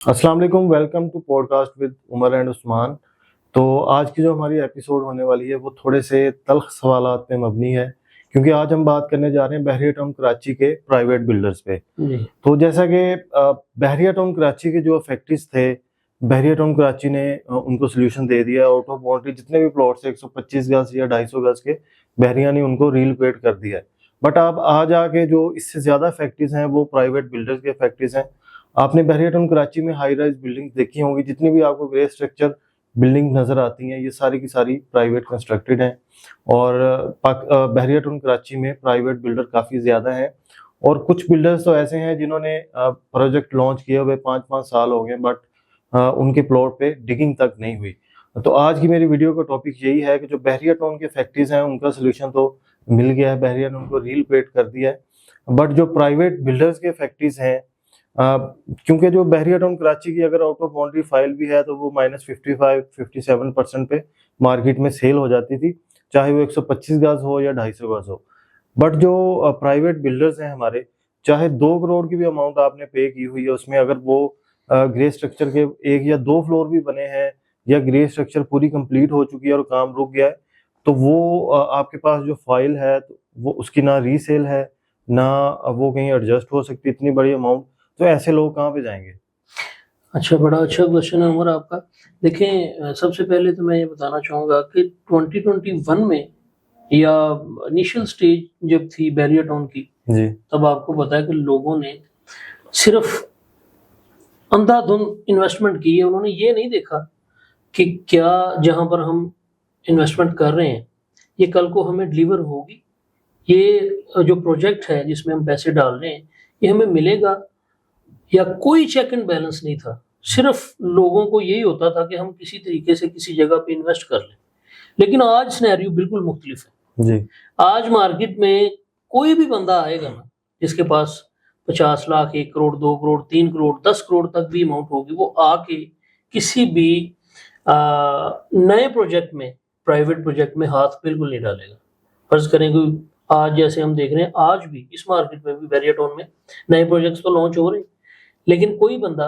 अस्सलाम वालेकुम, welcome to podcast with Umar and Usman. तो आज की जो हमारी एपिसोड होने वाली है वो थोड़े से तल्ख सवालात पे मबनी है, क्योंकि आज हम बात करने जा रहे हैं बहरिया टाउन कराची के प्राइवेट बिल्डर्स पे। जी। तो जैसा कि बहरिया टाउन कराची के जो फैक्ट्रीज थे, बहरिया टाउन कराची ने उनको सोल्यूशन दे दिया। आउट ऑफ बाउंड्री जितने भी प्लॉट्स 125 गज या 250 गज के, बहरिया ने उनको रीलोकेट कर दिया है। बट अब आज आके जो इससे ज़्यादा फैक्ट्रीज हैं वो प्राइवेट बिल्डर्स के फैक्ट्रीज हैं। आपने बहरिया टाउन कराची में हाई राइज बिल्डिंग देखी होंगी, जितनी भी आपको ग्रे स्ट्रक्चर बिल्डिंग नज़र आती हैं ये सारी की सारी प्राइवेट कंस्ट्रक्टेड हैं। और बहरिया टाउन कराची में प्राइवेट बिल्डर काफ़ी ज़्यादा हैं, और कुछ बिल्डर्स तो ऐसे हैं जिन्होंने प्रोजेक्ट लॉन्च किए हुए 5-5 साल हो गए, बट उनके प्लॉट पे डिगिंग तक नहीं हुई। तो आज की मेरी वीडियो का टॉपिक यही है कि जो बहरिया टाउन के फैक्ट्रीज हैं उनका सोल्यूशन तो मिल गया है, बहरिया ने उनको रीलोकेट कर दिया है। बट जो प्राइवेट बिल्डर्स के फैक्ट्रीज हैं, क्योंकि जो बहरिया टाउन कराची की अगर आउट ऑफ बाउंड्री फाइल भी है तो वो -55-57% पे मार्केट में सेल हो जाती थी, चाहे वो 125 गज हो या 250 गज हो। बट जो प्राइवेट बिल्डर्स हैं हमारे, चाहे 2 करोड़ की भी अमाउंट आपने पे की हुई है, उसमें अगर वो ग्रे स्ट्रक्चर के 1 या 2 फ्लोर भी बने हैं, या ग्रे स्ट्रक्चर पूरी कंप्लीट हो चुकी है और काम रुक गया है, तो वो आपके पास जो फाइल है तो वो उसकी ना रीसेल है, ना वो कहीं एडजस्ट हो सकती इतनी बड़ी अमाउंट। तो ऐसे लोग कहाँ पे जाएंगे? अच्छा, बड़ा अच्छा क्वेश्चन है उमर आपका। देखें, सबसे पहले तो मैं ये बताना चाहूँगा कि 2021 में या इनिशियल स्टेज जब थी बहरिया टाउन की, जी। तब आपको पता है कि लोगों ने सिर्फ अंधाधुंध इन्वेस्टमेंट की है। उन्होंने ये नहीं देखा कि क्या जहाँ पर हम इन्वेस्टमेंट कर रहे हैं ये कल को हमें डिलीवर होगी, ये जो प्रोजेक्ट है जिसमें हम पैसे डाल रहे हैं ये हमें मिलेगा, या कोई चेक एंड बैलेंस नहीं था। सिर्फ लोगों को यही होता था कि हम किसी तरीके से किसी जगह पे इन्वेस्ट कर लें। लेकिन आज सिनेरियो बिल्कुल मुख्तलिफ है। जी। आज मार्केट में कोई भी बंदा आएगा ना, जिसके पास 50 लाख, 1 करोड़, 2 करोड़, 3 करोड़, 10 करोड़ तक भी अमाउंट होगी, वो आके किसी भी नए प्रोजेक्ट में, प्राइवेट प्रोजेक्ट में हाथ बिल्कुल नहीं डालेगा। फर्ज करें कि आज जैसे हम देख रहे हैं, आज भी इस मार्केट में भी बहरिया टाउन में नए प्रोजेक्ट्स तो लॉन्च हो रहे हैं, लेकिन कोई बंदा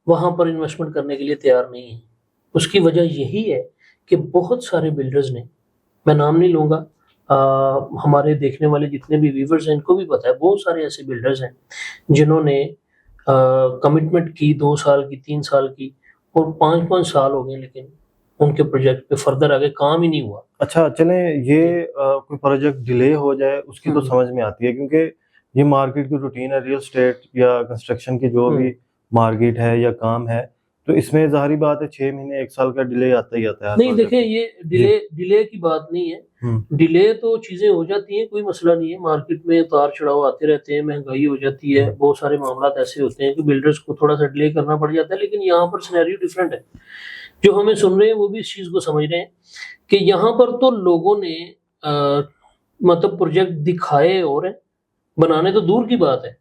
वहां पर इन्वेस्टमेंट करने के लिए तैयार नहीं है। उसकी वजह यही है कि बहुत सारे बिल्डर्स ने, मैं नाम नहीं लूंगा, हमारे देखने वाले जितने भी व्यूवर्स हैं इनको भी पता है, बहुत सारे ऐसे बिल्डर्स हैं जिन्होंने कमिटमेंट की 2 साल की, 3 साल की, और 5-5 साल हो गए, लेकिन उनके प्रोजेक्ट पे फर्दर आगे काम ही नहीं हुआ। अच्छा, चलें ये कोई प्रोजेक्ट डिले हो जाए उसकी तो समझ में आती है, क्योंकि ये मार्केट की रूटीन है। रियल स्टेट या कंस्ट्रक्शन की जो भी मार्केट है या काम है, तो इसमें ज़ाहिरी बात है 6 महीने 1 साल का डिले आता ही आता है। नहीं, देखें, ये डिले की बात नहीं है। डिले तो चीजें हो जाती हैं, कोई मसला नहीं है। मार्केट में उतार चढ़ाव आते रहते हैं, महंगाई हो जाती है, बहुत सारे मामला ऐसे होते हैं कि बिल्डर्स को थोड़ा सा डिले करना पड़ जाता है। लेकिन यहाँ पर सिनेरियो डिफरेंट है। जो हमें सुन रहे हैं वो भी इस चीज को समझ रहे हैं कि यहाँ पर तो लोगों ने मतलब प्रोजेक्ट दिखाए, और बनाने तो दूर की बात है,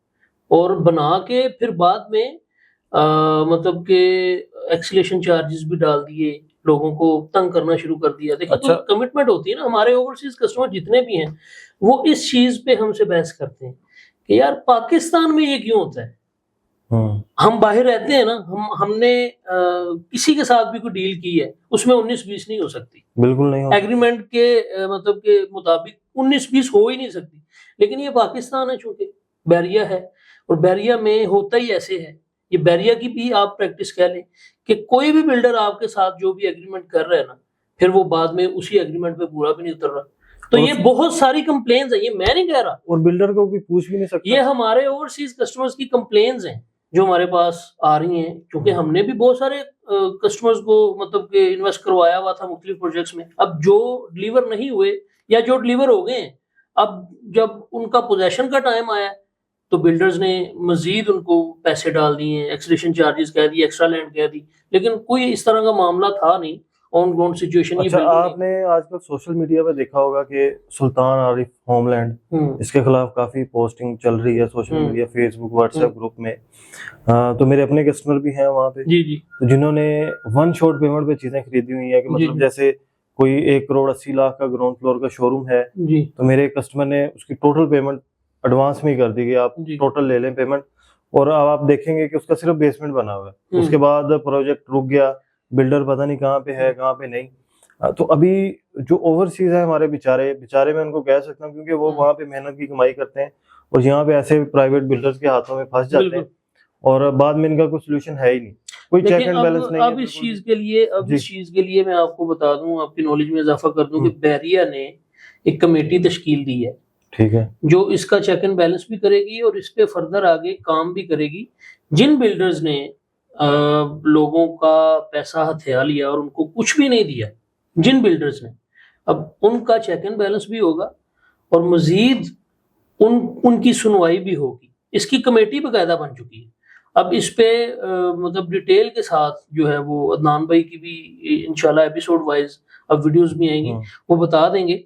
और बना के फिर बाद में मतलब के एक्सीलेशन चार्जेस भी डाल दिए, लोगों को तंग करना शुरू कर दिया। देखिए, अच्छा। तो कमिटमेंट होती है ना। हमारे ओवरसीज कस्टमर जितने भी हैं वो इस चीज पे हमसे बहस करते हैं कि यार पाकिस्तान में ये क्यों होता है। हम बाहर रहते हैं ना, हमने किसी के साथ भी कोई डील की है उसमें 19-20 नहीं हो सकती, बिल्कुल नहीं हो। एग्रीमेंट के मतलब के मुताबिक 19-20 हो ही नहीं सकती। लेकिन ये पाकिस्तान है, चूंकि बैरिया है, और बैरिया में होता ही ऐसे है। ये बैरिया की भी आप प्रैक्टिस कह लें कि कोई भी बिल्डर आपके साथ जो भी एग्रीमेंट कर रहा है ना, फिर वो बाद में उसी एग्रीमेंट पे पूरा भी नहीं उतर रहा। तो ये बहुत सारी कंप्लेन्स है, ये मैं नहीं कह रहा, और बिल्डर को भी पूछ भी नहीं सकता। ये हमारे ओवरसीज कस्टमर्स की कंप्लेन्स हैं जो हमारे पास आ रही हैं, क्योंकि हमने भी बहुत सारे कस्टमर्स को मतलब के इन्वेस्ट करवाया हुआ था मुख्तलिफ प्रोजेक्ट्स में। अब जो डिलीवर नहीं हुए या जो डिलीवर हो गए, अब जब उनका पोजेशन का टाइम आया तो बिल्डर्स ने मजीद उनको पैसे डाल दिए, एक्सलेशन चार्जेस कह दिए, एक्स्ट्रा लैंड कह दी, लेकिन कोई इस तरह का मामला था नहीं, ऑन ग्राउंड सिचुएशन। अच्छा, आपने आजकल सोशल मीडिया पे देखा होगा कि सुल्तान आरिफ होमलैंड, इसके खिलाफ काफी पोस्टिंग चल रही है social media, Facebook, WhatsApp group में। तो मेरे अपने कस्टमर भी हैं वहाँ पे, जी, तो जिन्होंने 1 शॉट पेमेंट पे चीजें खरीदी हुई है, कि मतलब जैसे कोई 1 करोड़ 80 लाख का ग्राउंड फ्लोर का शोरूम है, तो मेरे कस्टमर ने उसकी टोटल पेमेंट एडवांस में ही कर दी कि आप टोटल ले लें पेमेंट, और अब आप देखेंगे कि उसका सिर्फ बेसमेंट बना हुआ है, उसके बाद प्रोजेक्ट रुक गया, बिल्डर पता नहीं कहाँ पे है कहाँ पे नहीं। तो अभी जो ओवरसीज है हमारे बेचारे मैं उनको कह सकता हूँ, क्योंकि वो वहाँ पे मेहनत की कमाई करते हैं और यहाँ पे ऐसे प्राइवेट बिल्डर्स के हाथों में फंस जाते हैं और बाद में इनका कोई सोल्यूशन है ही नहीं, कोई चेक एंड बैलेंस नहीं है। अब इस चीज के लिए मैं आपको बता दूं, आपकी नॉलेज में इजाफा कर दूं कि बहरिया ने एक कमेटी तश्कील दी है, ठीक है, जो इसका चेक एंड बैलेंस भी करेगी और इस पे फर्दर आगे काम भी करेगी। जिन बिल्डर्स ने लोगों का पैसा हथिया लिया और उनको कुछ भी नहीं दिया, जिन बिल्डर्स ने, अब उनका चेक एंड बैलेंस भी होगा और मजीद उनकी सुनवाई भी होगी। इसकी कमेटी बकायदा बन चुकी है। अब इस पे मतलब डिटेल के साथ जो है वो अदनान भाई की भी इंशाल्लाह एपिसोड वाइज अब वीडियोस भी आएंगी, वो बता देंगे।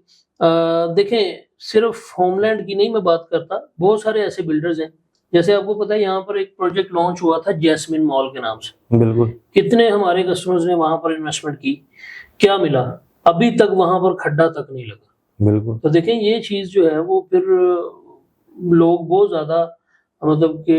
देखें, सिर्फ होमलैंड की नहीं मैं बात करता, बहुत सारे ऐसे बिल्डर्स हैं, जैसे आपको पता है यहाँ पर एक प्रोजेक्ट लॉन्च हुआ था जैस्मिन मॉल के नाम से, बिल्कुल, कितने हमारे कस्टमर्स ने वहां पर इन्वेस्टमेंट की, क्या मिला, अभी तक वहां पर खड्डा तक नहीं लगा। बिल्कुल। तो देखें ये चीज जो है वो फिर लोग बहुत ज्यादा मतलब कि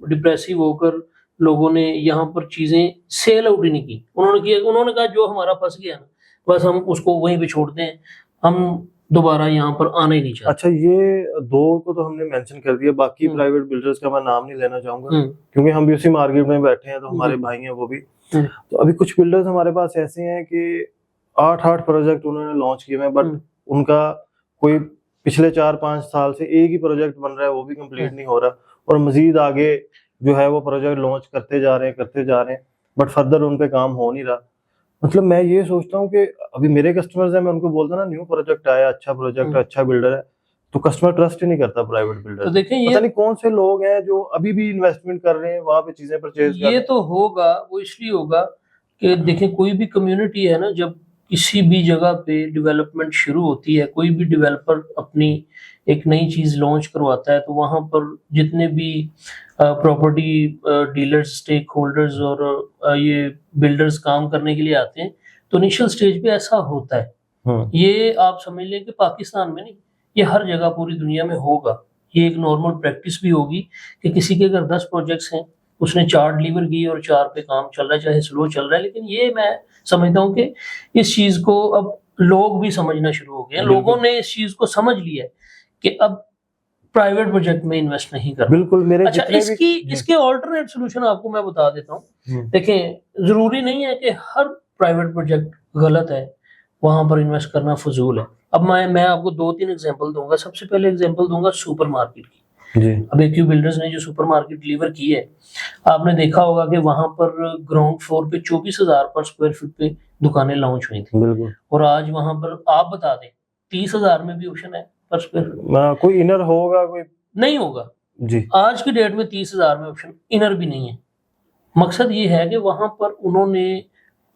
डिप्रेसिव होकर लोगों ने यहाँ पर चीजें सेल आउट ही नहीं की। उन्होंने कहा जो हमारा फंस गया ना, बस हम उसको वहीं पे छोड़ते हैं, हम दोबारा यहाँ पर आना ही नहीं चाहते। अच्छा, ये दो को तो हमने मेंशन कर दिया, बाकी प्राइवेट बिल्डर्स का मैं नाम नहीं लेना चाहूंगा क्योंकि हम भी उसी मार्केट में बैठे हैं, तो हमारे भाई हैं वो भी। तो अभी कुछ बिल्डर्स हमारे पास ऐसे हैं कि 8 प्रोजेक्ट उन्होंने लॉन्च किए हैं, बट उनका कोई पिछले 4-5 साल से एक ही प्रोजेक्ट बन रहा है, वो भी कंप्लीट नहीं हो रहा और मजीद आगे जो है वो प्रोजेक्ट लॉन्च करते जा रहे हैं, बट फर्दर उन पे काम हो नहीं रहा। मतलब मैं ये सोचता हूँ कि अभी मेरे कस्टमर्स हैं, मैं उनको बोलता ना न्यू प्रोजेक्ट आया, अच्छा प्रोजेक्ट, अच्छा बिल्डर है, तो कस्टमर ट्रस्ट ही नहीं करता प्राइवेट बिल्डर। तो देखें, पता नहीं कौन से लोग हैं जो अभी भी इन्वेस्टमेंट कर रहे हैं, वहां पे चीजें परचेज कर रहे हैं। ये तो होगा, वो इसलिए होगा कि देखें, कोई भी कम्युनिटी है ना, जब किसी भी जगह पे डेवलपमेंट शुरू होती है, कोई भी डेवलपर अपनी एक नई चीज लॉन्च करवाता है, तो वहां पर जितने भी प्रॉपर्टी डीलर्स, स्टेक होल्डर्स और ये बिल्डर्स काम करने के लिए आते हैं, तो इनिशियल स्टेज पे ऐसा होता है। ये आप समझ लें कि पाकिस्तान में नहीं, ये हर जगह पूरी दुनिया में होगा। ये एक नॉर्मल प्रैक्टिस भी होगी कि किसी के अगर 10 प्रोजेक्ट्स हैं, उसने 4 डिलीवर किए और 4 पे काम चल रहा है, चाहे स्लो चल रहा है, लेकिन ये मैं समझता हूँ कि इस चीज को अब लोग भी समझना शुरू हो गए। लोगों ने इस चीज को समझ लिया है कि अब प्राइवेट प्रोजेक्ट में इन्वेस्ट नहीं करना। बिल्कुल, मेरे अच्छा, इसके ऑल्टरनेट सोल्यूशन आपको मैं बता देता हूँ। देखें, जरूरी नहीं है कि हर प्राइवेट प्रोजेक्ट गलत है, वहां पर इन्वेस्ट करना फजूल है। अब मैं आपको 2-3 एग्जांपल दूंगा। सबसे पहले एग्जांपल दूंगा सुपरमार्केट की। जी। अब एक्यू बिल्डर्स ने जो सुपरमार्केट डिलीवर की है, आपने देखा होगा कि वहां पर ग्राउंड फ्लोर पे 24,000 पर स्क्वायर फीट पे दुकानें लॉन्च हुई थी। बिल्कुल। और आज वहां पर आप बता दें 30,000 में भी ऑप्शन है पर स्क्वायर फीट। कोई इनर होगा, कोई नहीं होगा जी। आज की डेट में 30,000 में ऑप्शन इनर भी नहीं है। मकसद ये है कि वहां पर उन्होंने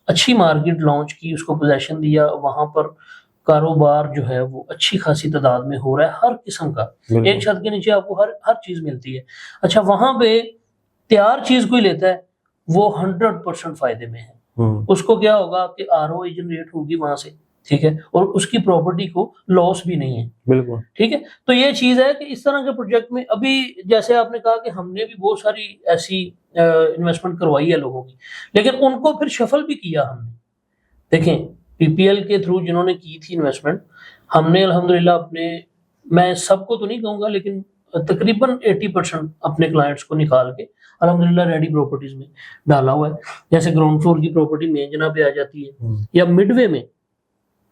अच्छी मार्केट लॉन्च की, उसको पोजेशन दिया, वहां पर कारोबार जो है वो अच्छी खासी तादाद में हो रहा है, हर किस्म का। एक छत के नीचे आपको हर चीज मिलती है। अच्छा, वहां पे तैयार चीज कोई लेता है, वो 100% फायदे में है। उसको क्या होगा कि ROI जनरेट होगी वहां से, ठीक है, और उसकी प्रॉपर्टी को लॉस भी नहीं है। बिल्कुल, ठीक है। तो ये चीज है कि इस तरह के प्रोजेक्ट में अभी जैसे आपने कहा कि हमने भी बहुत सारी ऐसी इन्वेस्टमेंट करवाई है लोगों की, लेकिन उनको फिर शफल भी किया हमने। देखें, PPL के थ्रू जिन्होंने की थी इन्वेस्टमेंट, हमने अल्हम्दुलिल्लाह अपने, मैं सबको तो नहीं कहूंगा लेकिन तकरीबन 80% अपने क्लाइंट्स को निकाल के अल्हम्दुलिल्लाह रेडी प्रॉपर्टीज में डाला हुआ है। जैसे ग्राउंड फ्लोर की प्रॉपर्टी मेंजना पे आ जाती है, या मिडवे में,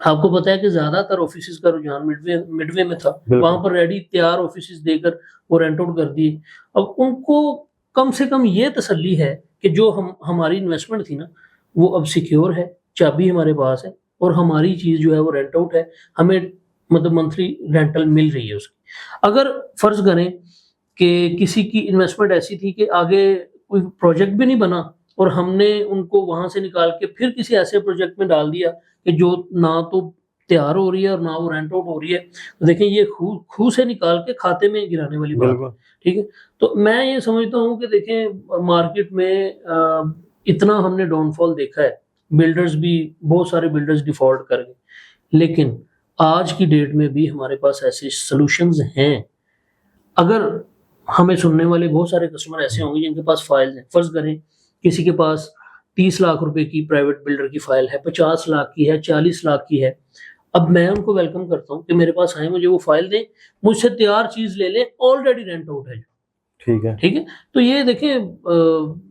आपको पता है कि ज्यादातर ऑफिसेज का रुझान मिडवे में था, वहां पर रेडी तैयार ऑफिसेज देकर वो रेंट आउट कर दिए। अब उनको कम से कम ये तसल्ली है कि जो हमारी इन्वेस्टमेंट थी ना, वो अब सिक्योर है, चाबी हमारे पास है और हमारी चीज जो है वो रेंट आउट है, हमें मतलब मंथली रेंटल मिल रही है उसकी। अगर फर्ज करें कि किसी की इन्वेस्टमेंट ऐसी थी कि आगे कोई प्रोजेक्ट भी नहीं बना और हमने उनको वहां से निकाल के फिर किसी ऐसे प्रोजेक्ट में डाल दिया कि जो ना तो तैयार हो रही है और ना वो रेंट आउट हो रही है, तो देखें ये खूह से निकाल के खाते में गिराने वाली बात है। ठीक है। तो मैं ये समझता हूँ कि देखें, मार्केट में इतना हमने डाउनफॉल देखा है, बिल्डर्स भी, बहुत सारे बिल्डर्स डिफॉल्ट कर गए, लेकिन आज की डेट में भी हमारे पास ऐसे सॉल्यूशंस हैं। अगर हमें सुनने वाले बहुत सारे कस्टमर ऐसे होंगे जिनके पास फाइल्स हैं। फर्ज करें किसी के पास 30 लाख रुपए की प्राइवेट बिल्डर की फाइल है, 50 लाख की है, 40 लाख की है। अब मैं उनको वेलकम करता हूँ कि मेरे पास आए, मुझे वो फाइल दें, मुझसे तैयार चीज ले लें, ऑलरेडी रेंट आउट है। ठीक है। ठीक है, तो ये देखिए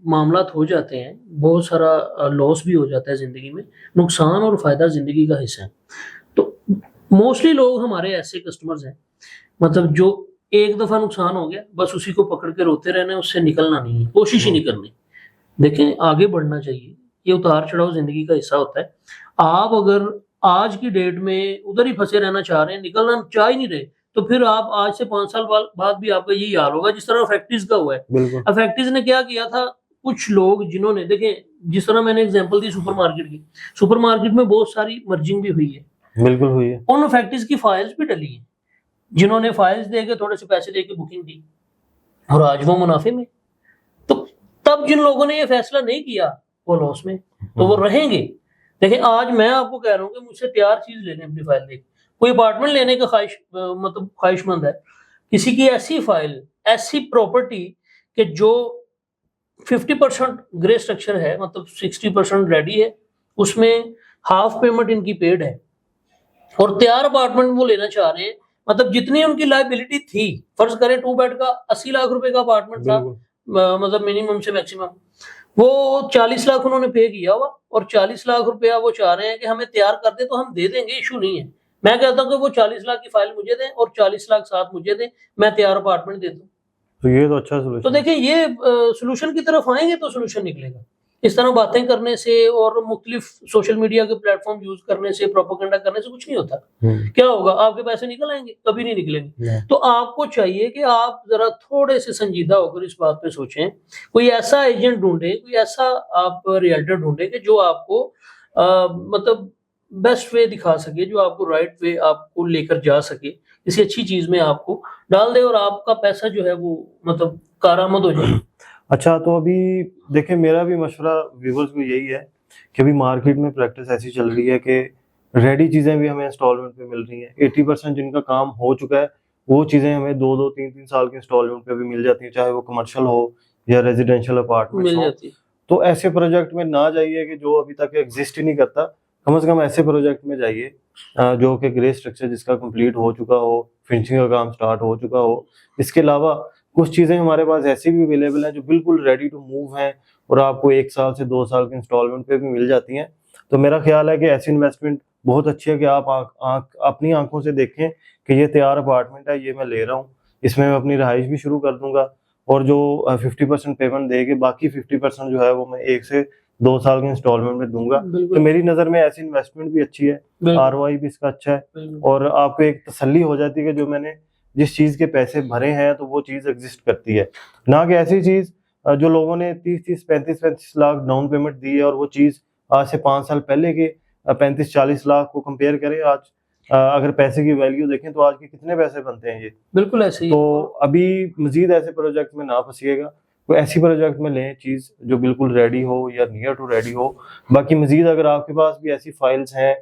मामला हो जाते हैं, बहुत सारा लॉस भी हो जाता है जिंदगी में। नुकसान और फायदा जिंदगी का हिस्सा है। तो मोस्टली लोग हमारे ऐसे कस्टमर्स हैं, मतलब जो एक दफा नुकसान हो गया बस उसी को पकड़ के रोते रहना है, उससे निकलना नहीं है, कोशिश ही नहीं करनी। देखें, आगे बढ़ना चाहिए। ये उतार चढ़ाव जिंदगी का हिस्सा होता है। आप अगर आज की डेट में उधर ही फंसे रहना चाह रहे हैं, निकलना चाह ही नहीं रहे, तो फिर आप आज से 5 साल बाद भी आपका यही हाल होगा जिस तरह फैक्ट्रीज का हुआ है। बिल्कुल। फैक्ट्रीज ने क्या किया था, कुछ लोग जिन्होंने, देखें जिस तरह मैंने एग्जांपल दी सुपरमार्केट की, सुपरमार्केट में बहुत सारी मर्जिंग भी हुई है, बिल्कुल हुई है। उन फैक्ट्रीज की फाइल्स भी डली है, जिन्होंने फाइल्स देके थोड़े से पैसे देके बुकिंग दी और आज वो मुनाफे में। तो तब जिन लोगों ने ये फैसला नहीं किया वो लॉस में, तो वो रहेंगे। देखिए, आज मैं आपको कह रहा हूँ कि मुझसे तैयार चीज लेने अपनी फाइल देख, कोई अपार्टमेंट लेने का मतलब ख्वाहिशमंद है, किसी की ऐसी फाइल, ऐसी प्रॉपर्टी कि जो 50% ग्रे स्ट्रक्चर है, मतलब 60% रेडी है, उसमें हाफ पेमेंट इनकी पेड है, और तैयार अपार्टमेंट वो लेना चाह रहे हैं। मतलब जितनी उनकी लायबिलिटी थी, फर्ज करें 2 बेड का 80 लाख रुपए का अपार्टमेंट था, मतलब मिनिमम से मैक्सिमम, वो 40 लाख उन्होंने पे किया हुआ, और 40 लाख रुपया वो चाह रहे हैं कि हमें तैयार कर दे, तो हम दे देंगे, इशू नहीं है। मैं कहता हूँ कि वो 40 लाख की फाइल मुझे दें और 40 लाख साथ मुझे दें, मैं तैयार अपार्टमेंट दे दूं। तो ये तो अच्छा तो सोल्यूशन। देखिए, ये सोल्यूशन की तरफ आएंगे तो सोल्यूशन निकलेगा। इस तरह बातें करने से और मुख्तलिफ सोशल मीडिया के प्लेटफॉर्म यूज करने से, प्रोपेगेंडा करने से कुछ नहीं होता। क्या होगा, आपके पैसे निकल आएंगे? कभी नहीं निकलेंगे। तो आपको चाहिए कि आप जरा थोड़े से संजीदा होकर इस बात पे सोचें, कोई ऐसा एजेंट ढूंढे, कोई ऐसा आप रियल्टर ढूंढे कि जो आपको मतलब बेस्ट वे दिखा सके, जो आपको राइट वे आपको लेकर जा सके, किसी अच्छी चीज में आपको डाल दे और आपका पैसा जो है वो मतलब कारामद हो जाए। अच्छा, तो अभी देखिए, मेरा भी मशवरा व्यूवर्स को यही है कि अभी मार्केट में प्रैक्टिस ऐसी चल रही है कि रेडी चीज़ें भी हमें इंस्टॉलमेंट पे मिल रही हैं। 80% जिनका काम हो चुका है वो चीज़ें हमें 2-2, 3-3 साल के इंस्टॉलमेंट पे भी मिल जाती हैं, चाहे वो कमर्शियल हो या रेजिडेंशियल अपार्टमेंट मिल हो। जाती है। तो ऐसे प्रोजेक्ट में ना जाइए कि जो अभी तक एग्जिस्ट ही नहीं करता, कम से कम ऐसे प्रोजेक्ट में जाइए जो कि ग्रे स्ट्रक्चर जिसका कंप्लीट हो चुका हो, फिनिशिंग का काम स्टार्ट हो चुका हो। इसके अलावा कुछ चीज़ें हमारे पास ऐसी भी अवेलेबल हैं जो बिल्कुल रेडी टू मूव हैं और आपको 1 साल से 2 साल के इंस्टॉलमेंट पे भी मिल जाती हैं। तो मेरा ख्याल है कि ऐसी इन्वेस्टमेंट बहुत अच्छी है कि आप अपनी आंखों से देखें कि ये तैयार अपार्टमेंट है, ये मैं ले रहा हूँ, इसमें मैं अपनी रहाइश भी शुरू कर दूंगा, और जो 50% पेमेंट देके बाकी 50% जो है वो मैं 1 से 2 साल के इंस्टॉलमेंट में दूंगा। तो मेरी नज़र में ऐसी इन्वेस्टमेंट भी अच्छी है, ROI भी इसका अच्छा है, और आपको एक तसल्ली हो जाती है कि जो मैंने जिस चीज़ के पैसे भरे हैं तो वो चीज़ एग्जिस्ट करती है। ना कि ऐसी चीज़ जो लोगों ने 30-30, 35-35 लाख डाउन पेमेंट दी है और वो चीज़ आज से 5 साल पहले के 35-40 लाख को कंपेयर करें, आज अगर पैसे की वैल्यू देखें तो आज के कितने पैसे बनते हैं ये। बिल्कुल ऐसे ही। तो अभी मजीद ऐसे प्रोजेक्ट में ना फंसिएगा, कोई ऐसी प्रोजेक्ट में लें चीज़ जो बिल्कुल रेडी हो या नियर टू रेडी हो। बाकी मजीद अगर आपके पास भी ऐसी फाइल्स हैं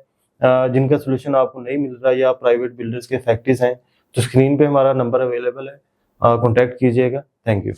जिनका सोल्यूशन आपको नहीं मिल रहा, या प्राइवेट बिल्डर्स के फैक्ट्रीज हैं, तो स्क्रीन पे हमारा नंबर अवेलेबल है, कॉन्टैक्ट कीजिएगा। Thank you.